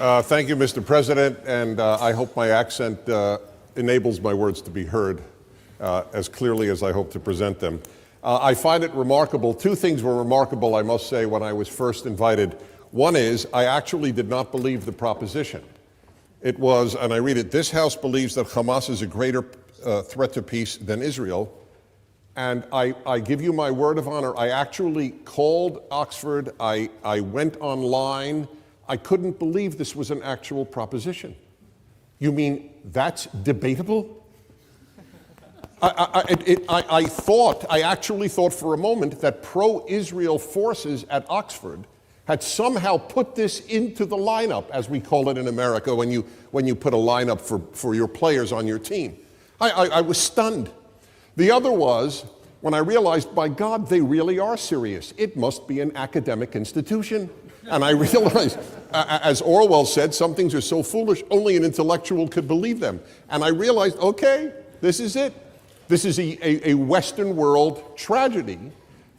Thank you, Mr. President, and I hope my accent enables my words to be heard as clearly as I hope to present them. I find it remarkable. Two things were remarkable, I must say, when I was first invited. One is, I actually did not believe the proposition. It was, and I read it, this House believes that Hamas is a greater threat to peace than Israel. And I give you my word of honor, I actually called Oxford, I went online, I couldn't believe this was an actual proposition. You mean that's debatable? I actually thought for a moment that pro-Israel forces at Oxford had somehow put this into the lineup, as we call it in America, when you put a lineup for your players on your team. I was stunned. The other was when I realized, by God, they really are serious. It must be an academic institution. And I realized, as Orwell said, some things are so foolish, only an intellectual could believe them. And I realized, okay, this is it. This is a Western world tragedy,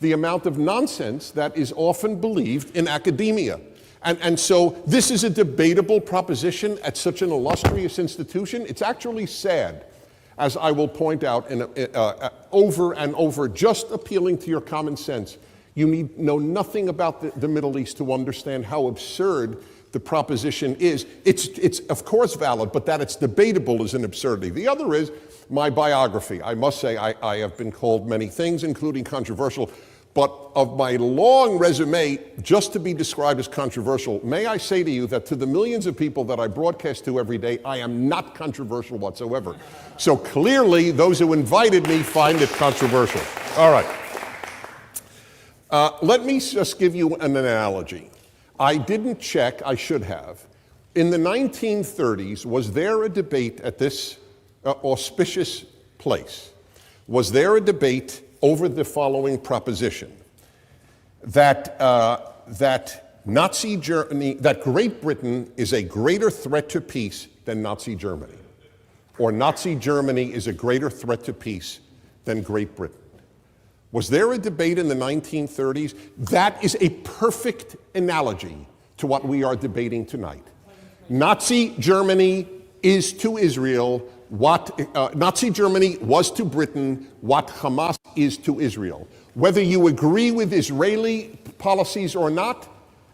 the amount of nonsense that is often believed in academia. And so this is a debatable proposition at such an illustrious institution. It's actually sad, as I will point out over and over, just appealing to your common sense. You need know nothing about the Middle East to understand how absurd the proposition is. It's of course valid, but that it's debatable is an absurdity. The other is my biography. I must say I have been called many things, including controversial, but of my long resume, just to be described as controversial, may I say to you that to the millions of people that I broadcast to every day, I am not controversial whatsoever. So clearly, those who invited me find it controversial. All right. Let me just give you an analogy. I didn't check, I should have. In the 1930s, was there a debate at this auspicious place? Was there a debate over the following proposition, that Nazi Germany, that Great Britain is a greater threat to peace than Nazi Germany, or Nazi Germany is a greater threat to peace than Great Britain? Was there a debate in the 1930s? That is a perfect analogy to what we are debating tonight. Nazi Germany is to Israel what Nazi Germany was to Britain, what Hamas is to Israel. Whether you agree with Israeli policies or not,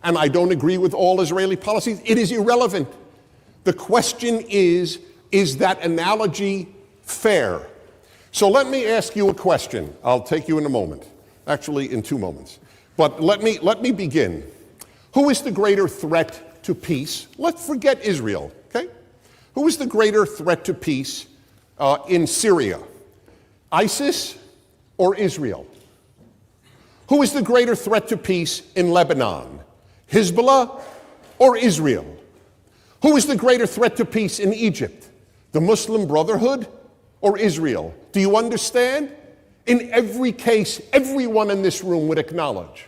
and I don't agree with all Israeli policies, it is irrelevant. The question is that analogy fair? So let me ask you a question. I'll take you in a moment, actually in 2 moments. But let me begin. Who is the greater threat to peace? Let's forget Israel, okay? Who is the greater threat to peace in Syria? ISIS or Israel? Who is the greater threat to peace in Lebanon? Hezbollah or Israel? Who is the greater threat to peace in Egypt? The Muslim Brotherhood or Israel? Do you understand? In every case, everyone in this room would acknowledge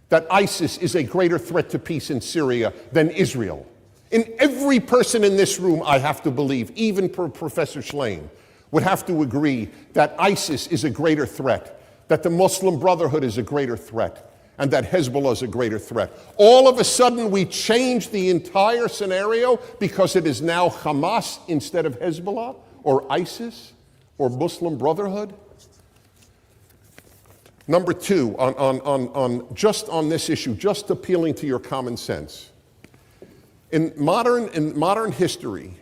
that ISIS is a greater threat to peace in Syria than Israel. In every person in this room, I have to believe, even Professor Schlein, would have to agree that ISIS is a greater threat, that the Muslim Brotherhood is a greater threat, and that Hezbollah is a greater threat. All of a sudden, we change the entire scenario because it is now Hamas instead of Hezbollah, or ISIS, or Muslim Brotherhood. Number two, just on this issue, just appealing to your common sense. In modern history,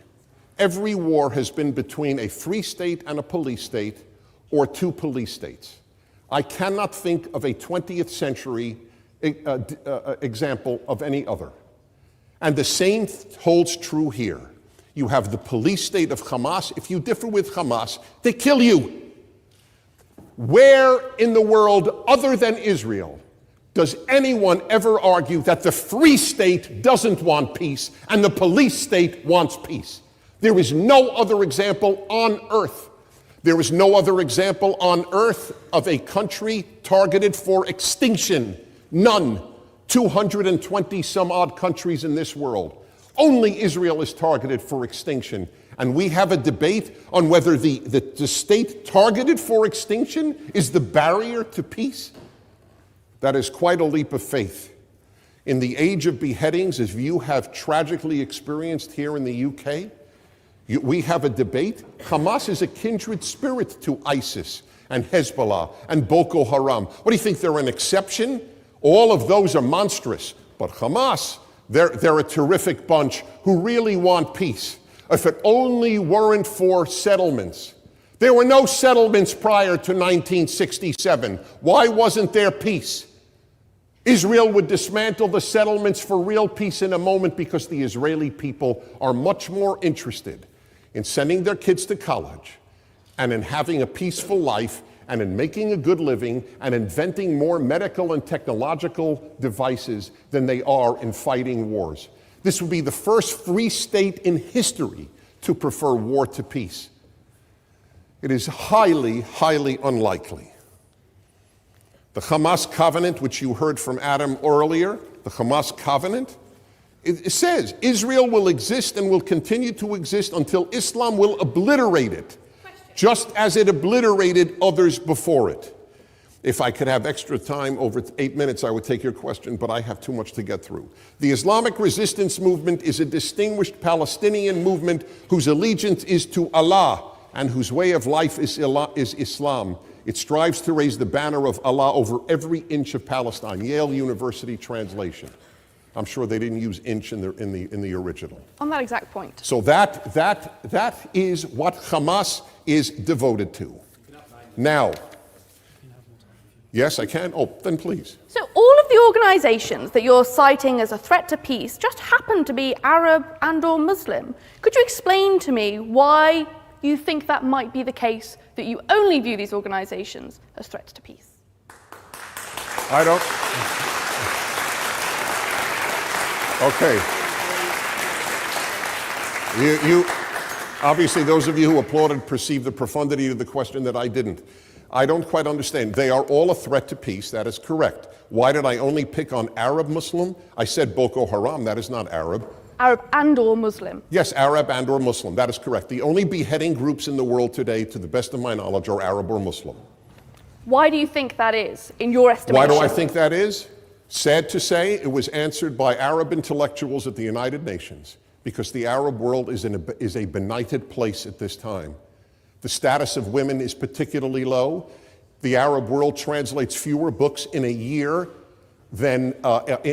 every war has been between a free state and a police state, or 2 police states. I cannot think of a 20th century example of any other. And the same holds true here. You have the police state of Hamas. If you differ with Hamas, they kill you. Where in the world other than Israel does anyone ever argue that the free state doesn't want peace and the police state wants peace? There is no other example on earth. There is no other example on earth of a country targeted for extinction. None. 220 some odd countries in this world. Only Israel is targeted for extinction. And we have a debate on whether the state targeted for extinction is the barrier to peace. That is quite a leap of faith. In the age of beheadings, as you have tragically experienced here in the UK, we have a debate. Hamas is a kindred spirit to ISIS and Hezbollah and Boko Haram. What do you think, they're an exception? All of those are monstrous. But Hamas, they're a terrific bunch who really want peace. If it only weren't for settlements. There were no settlements prior to 1967. Why wasn't there peace? Israel would dismantle the settlements for real peace in a moment because the Israeli people are much more interested in sending their kids to college and in having a peaceful life and in making a good living and inventing more medical and technological devices than they are in fighting wars. This would be the first free state in history to prefer war to peace. It is highly, highly unlikely. The Hamas covenant, which you heard from Adam earlier, the Hamas covenant, it says Israel will exist and will continue to exist until Islam will obliterate it, just as it obliterated others before it. If I could have extra time, over 8 minutes, I would take your question, but I have too much to get through. The Islamic resistance movement is a distinguished Palestinian movement whose allegiance is to Allah and whose way of life is Islam. It strives to raise the banner of Allah over every inch of Palestine. Yale University translation. I'm sure they didn't use inch in the original. On that exact point. So that is what Hamas is devoted to. Now, yes, I can. Oh, then please. So all of the organizations that you're citing as a threat to peace just happen to be Arab and or Muslim. Could you explain to me why you think that might be the case, that you only view these organizations as threats to peace? I don't. Okay. You obviously, those of you who applauded perceived the profundity of the question that I didn't. I don't quite understand. They are all a threat to peace. That is correct. Why did I only pick on Arab Muslim? I said Boko Haram. That is not Arab. Arab and or Muslim. Yes, Arab and or Muslim. That is correct. The only beheading groups in the world today, to the best of my knowledge, are Arab or Muslim. Why do you think that is, in your estimation? Why do I think that is? Sad to say, it was answered by Arab intellectuals at the United Nations, because the Arab world is a benighted place at this time. The status of women is particularly low. The Arab world translates fewer books in a year than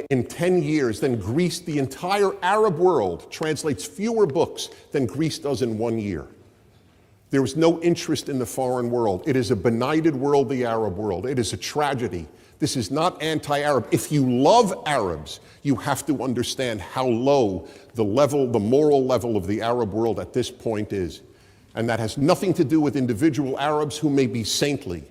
in 10 years than Greece. The entire Arab world translates fewer books than Greece does in 1 year. There is no interest in the foreign world. It is a benighted world, the Arab world. It is a tragedy. This is not anti-Arab. If you love Arabs, you have to understand how low the moral level of the Arab world at this point is. And that has nothing to do with individual Arabs who may be saintly.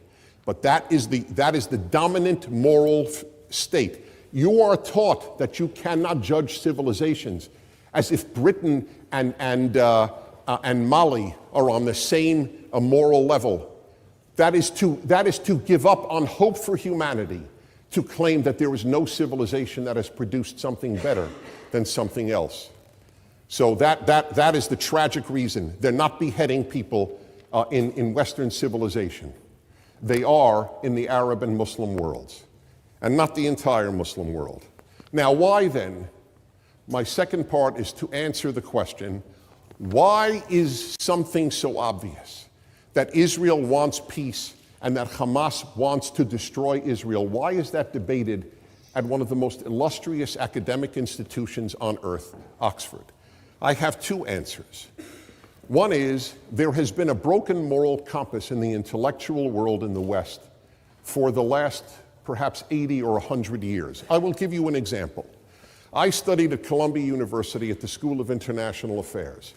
But that is the dominant moral state. You are taught that you cannot judge civilizations as if Britain and Mali are on the same moral level. That is to give up on hope for humanity, to claim that there is no civilization that has produced something better than something else. So that is the tragic reason. They're not beheading people in Western civilization. They are in the Arab and Muslim worlds, and not the entire Muslim world. Now, why then? My second part is to answer the question, why is something so obvious that Israel wants peace and that Hamas wants to destroy Israel? Why is that debated at one of the most illustrious academic institutions on earth, Oxford? I have two answers. One is, there has been a broken moral compass in the intellectual world in the West for the last perhaps 80 or 100 years. I will give you an example. I studied at Columbia University at the School of International Affairs.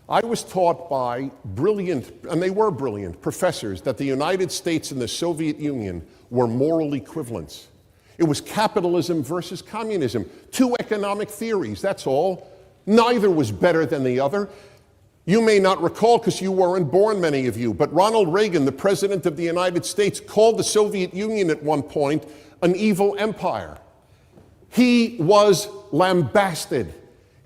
I was taught by brilliant, and they were brilliant, professors that the United States and the Soviet Union were moral equivalents. It was capitalism versus communism. Two economic theories, that's all. Neither was better than the other. You may not recall, because you weren't born, many of you, but Ronald Reagan, the President of the United States, called the Soviet Union at one point an evil empire. He was lambasted.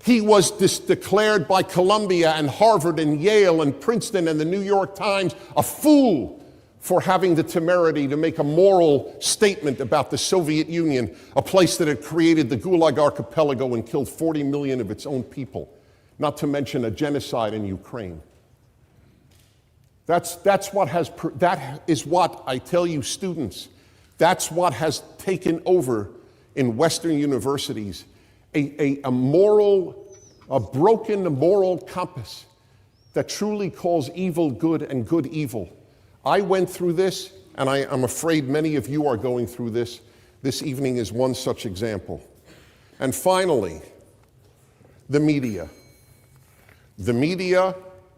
He was declared by Columbia and Harvard and Yale and Princeton and the New York Times a fool for having the temerity to make a moral statement about the Soviet Union, a place that had created the Gulag Archipelago and killed 40 million of its own people, not to mention a genocide in Ukraine. That is what I tell you, students, that's what has taken over in Western universities, a broken moral compass that truly calls evil good and good evil. I went through this, and I'm afraid many of you are going through this. This evening is one such example. And finally, the media. The media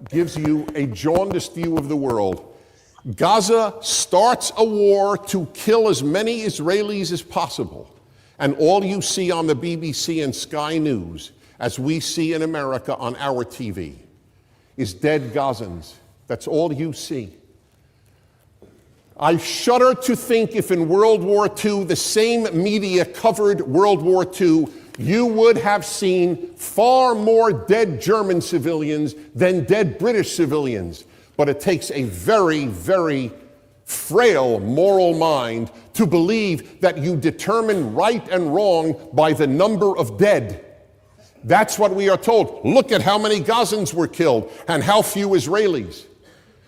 gives you a jaundiced view of the world. Gaza starts a war to kill as many Israelis as possible. And all you see on the BBC and Sky News, as we see in America on our TV, is dead Gazans. That's all you see. I shudder to think if in World War II the same media covered World War II, you would have seen far more dead German civilians than dead British civilians. But it takes a very, very frail moral mind to believe that you determine right and wrong by the number of dead. That's what we are told. Look at how many Gazans were killed and how few Israelis.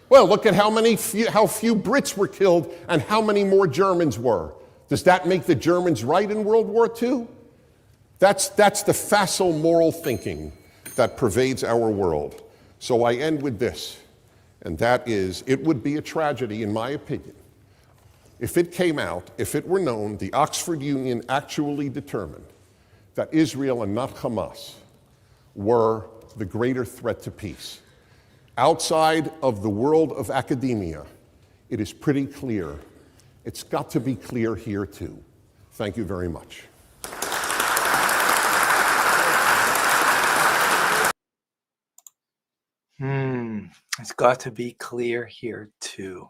Well, look at how few Brits were killed and how many more Germans were. Does that make the Germans right in World War II? That's the facile moral thinking that pervades our world. So I end with this, and that is, it would be a tragedy, in my opinion, if it came out, if it were known, the Oxford Union actually determined that Israel and not Hamas were the greater threat to peace. Outside of the world of academia, it is pretty clear. It's got to be clear here too. Thank you very much. It's got to be clear here too.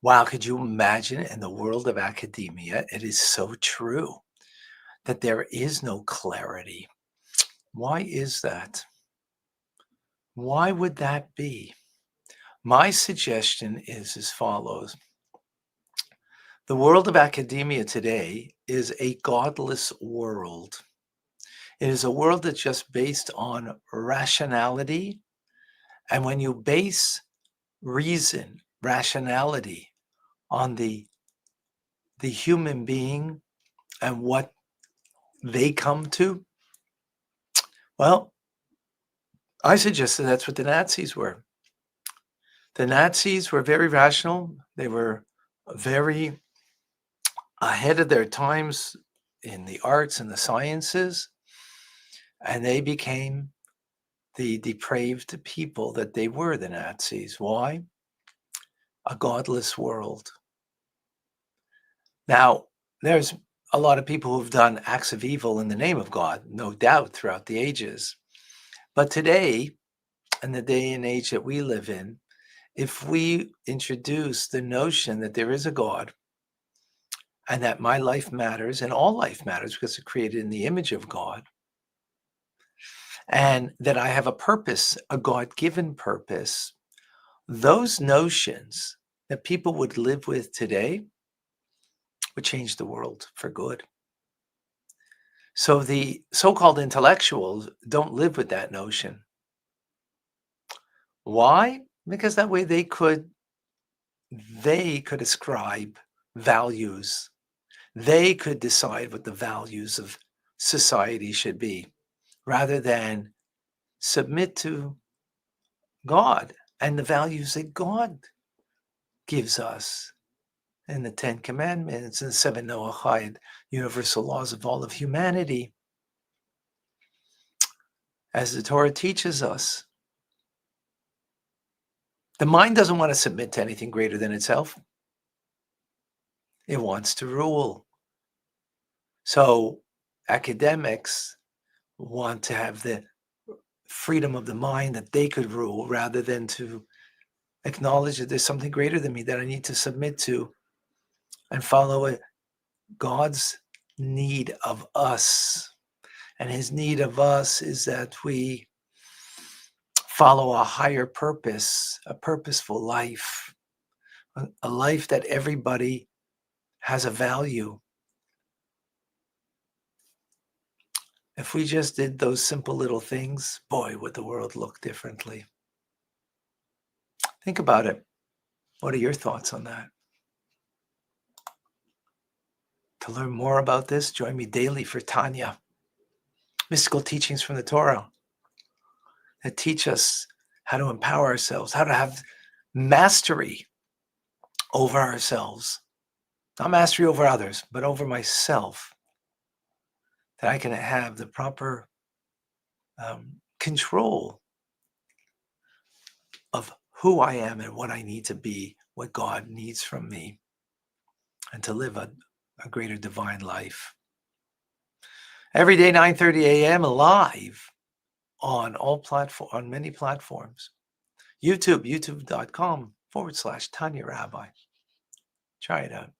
Wow, could you imagine in the world of academia, it is so true that there is no clarity. Why is that? Why would that be? My suggestion is as follows. The world of academia today is a godless world. It is a world that's just based on rationality. And when you base reason, rationality on the human being and what they come to, well, I suggest that that's what the Nazis were. The Nazis were very rational. They were very ahead of their times in the arts and the sciences, and they became the depraved people that they were, the Nazis. Why? A godless world. Now, there's a lot of people who've done acts of evil in the name of God, no doubt, throughout the ages. But today, in the day and age that we live in, if we introduce the notion that there is a God and that my life matters and all life matters because it's created in the image of God, and that I have a purpose, a God-given purpose, those notions that people would live with today would change the world for good. So the so-called intellectuals don't live with that notion. Why? Because that way they could ascribe values. They could decide what the values of society should be, rather than submit to God and the values that God gives us in the 10 Commandments and the 7 Noahide universal laws of all of humanity. As the Torah teaches us, the mind doesn't want to submit to anything greater than itself. It wants to rule. So academics want to have the freedom of the mind that they could rule, rather than to acknowledge that there's something greater than me that I need to submit to and follow God's need of us. And his need of us is that we follow a higher purpose, a purposeful life, a life that everybody has a value. If we just did those simple little things, boy, would the world look differently. Think about it. What are your thoughts on that? To learn more about this, join me daily for Tanya, mystical teachings from the Torah that teach us how to empower ourselves, how to have mastery over ourselves. Not mastery over others, but over myself. That I can have the proper control of who I am and what I need to be, what God needs from me, and to live a greater divine life. Every day, 9:30 a.m. live on on many platforms. YouTube, youtube.com/Tanya Rabbi. Try it out.